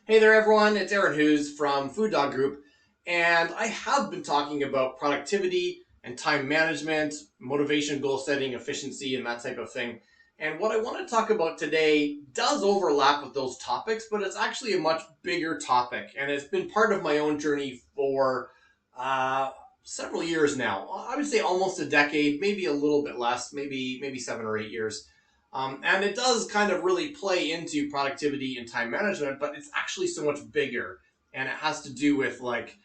Hey there, everyone. It's Aaron Hughes from FuDog Group, and I have been talking about productivity and time management, motivation, goal setting, efficiency, and that type of thing. And what I want to talk about today does overlap with those topics, but it's actually a much bigger topic, and it's been part of my own journey for uh, several years now. I would say almost a decade, maybe a little bit less, maybe 7 or 8 years. And it does kind of really play into productivity and time management, but it's actually so much bigger, and it has to do with like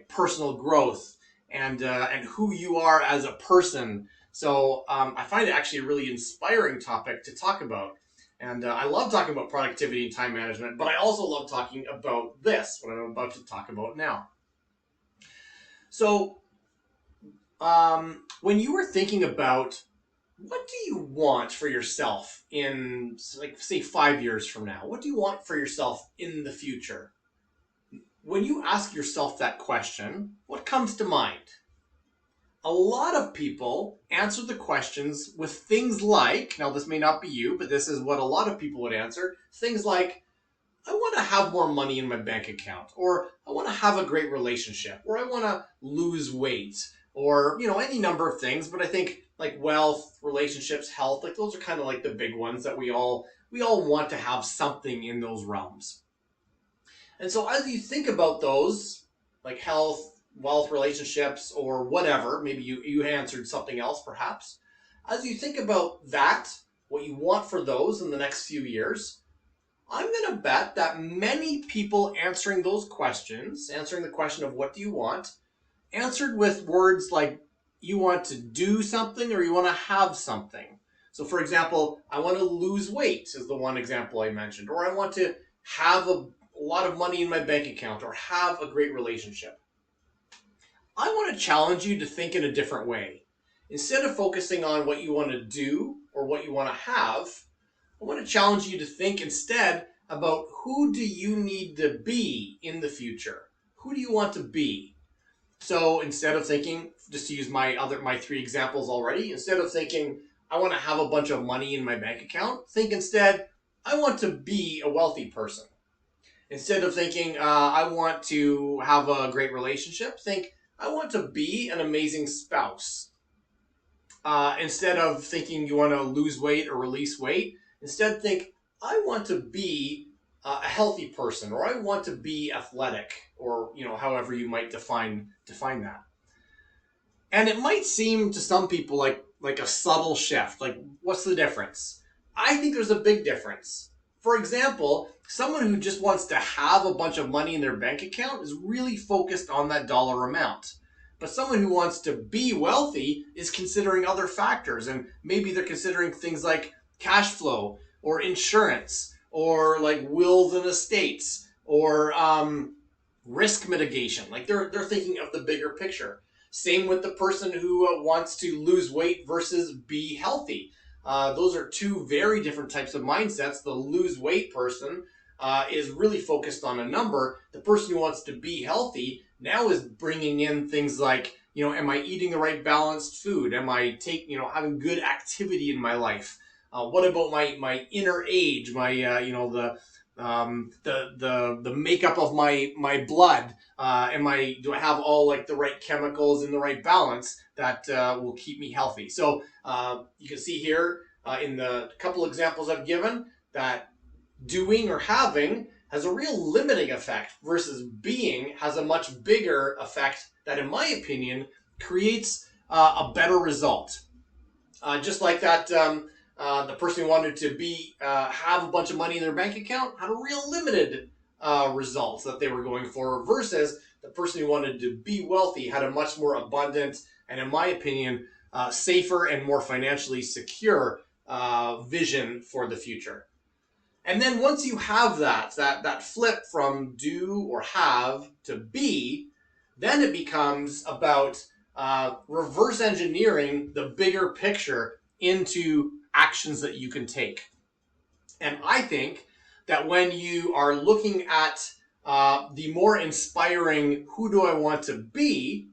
personal growth and who you are as a person. So I find it actually a really inspiring topic to talk about, and I love talking about productivity and time management. But I also love talking about this, what I'm about to talk about now. So when you were thinking about what do you want for yourself in, like, say 5 years from now? What do you want for yourself in the future? When you ask yourself that question, what comes to mind? A lot of people answer the questions with things like, now this may not be you, but this is what a lot of people would answer, things like, I want to have more money in my bank account, or I want to have a great relationship, or I want to lose weight, or, any number of things. But I think like wealth, relationships, health, like those are kind of like the big ones that we all want to have something in those realms. And so as you think about those, like health, wealth, relationships, or whatever, maybe you answered something else perhaps. As you think about that, what you want for those in the next few years, I'm going to bet that many people answering those questions, answering the question of what do you want, answered with words like you want to do something or you want to have something. So, for example, I want to lose weight is the one example I mentioned, or I want to have a lot of money in my bank account or have a great relationship. I want to challenge you to think in a different way. Instead of focusing on what you want to do or what you want to have, I want to challenge you to think instead about who do you need to be in the future? Who do you want to be? So instead of thinking, just to use my three examples already, instead of thinking I want to have a bunch of money in my bank account, think instead I want to be a wealthy person. Instead of thinking I want to have a great relationship, think I want to be an amazing spouse. Instead of thinking you want to lose weight or release weight, instead think, I want to be a healthy person, or I want to be athletic, or however you might define that. And it might seem to some people like a subtle shift. Like, what's the difference? I think there's a big difference. For example, someone who just wants to have a bunch of money in their bank account is really focused on that dollar amount. But someone who wants to be wealthy is considering other factors, and maybe they're considering things like cash flow or insurance or like wills and estates or risk mitigation. Like they're thinking of the bigger picture. Same with the person who wants to lose weight versus be healthy. Those are two very different types of mindsets. The lose weight person is really focused on a number. The person who wants to be healthy now is bringing in things like, am I eating the right balanced food? Am I having good activity in my life? What about my inner age? My the makeup of my blood. Do I have all like the right chemicals in the right balance that will keep me healthy? So you can see here in the couple examples I've given that doing or having has a real limiting effect versus being has a much bigger effect that, in my opinion, creates a better result. Just like that, the person who wanted to have a bunch of money in their bank account had a real limited results that they were going for, versus the person who wanted to be wealthy had a much more abundant and, in my opinion, safer and more financially secure vision for the future. And then once you have that flip from do or have to be, then it becomes about reverse engineering the bigger picture into actions that you can take. And I think that when you are looking at the more inspiring who do I want to be,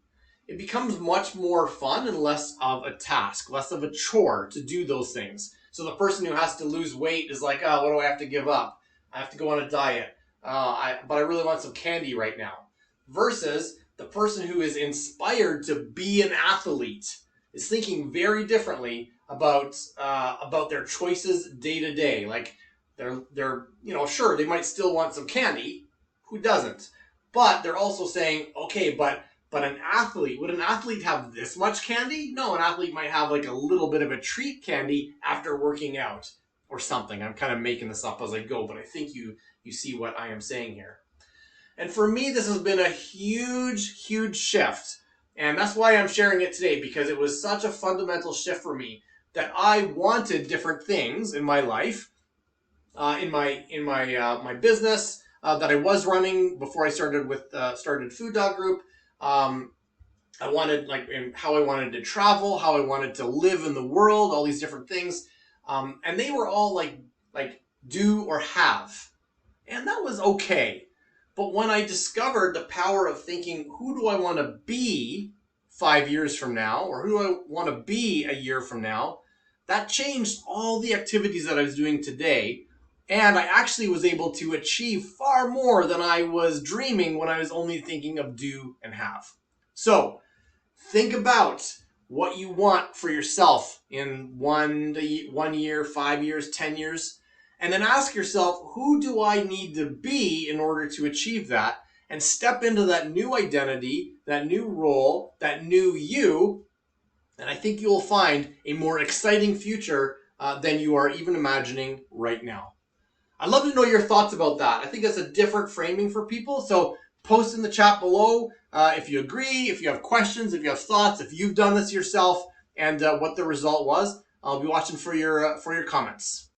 it becomes much more fun and less of a task, less of a chore to do those things. So the person who has to lose weight is like, oh, what do I have to give up? I have to go on a diet. but I really want some candy right now. Versus the person who is inspired to be an athlete is thinking very differently about their choices day to day. Like they're sure they might still want some candy. Who doesn't? But they're also saying, okay, but an athlete, would an athlete have this much candy? No, an athlete might have like a little bit of a treat candy after working out or something. I'm kind of making this up as I go, but I think you see what I am saying here. And for me, this has been a huge, huge shift. And that's why I'm sharing it today, because it was such a fundamental shift for me that I wanted different things in my life, in my business that I was running before I started FuDog Group. I wanted how I wanted to travel, how I wanted to live in the world, all these different things, and they were all like do or have, and that was okay. But when I discovered the power of thinking, who do I want to be 5 years from now, or who do I want to be a year from now, that changed all the activities that I was doing today. And I actually was able to achieve far more than I was dreaming when I was only thinking of do and have. So think about what you want for yourself in 1 year, 5 years, 10 years. And then ask yourself, who do I need to be in order to achieve that? And step into that new identity, that new role, that new you. And I think you'll find a more exciting future than you are even imagining right now. I'd love to know your thoughts about that. I think that's a different framing for people. So post in the chat below if you agree, if you have questions, if you have thoughts, if you've done this yourself, and what the result was. I'll be watching for your comments.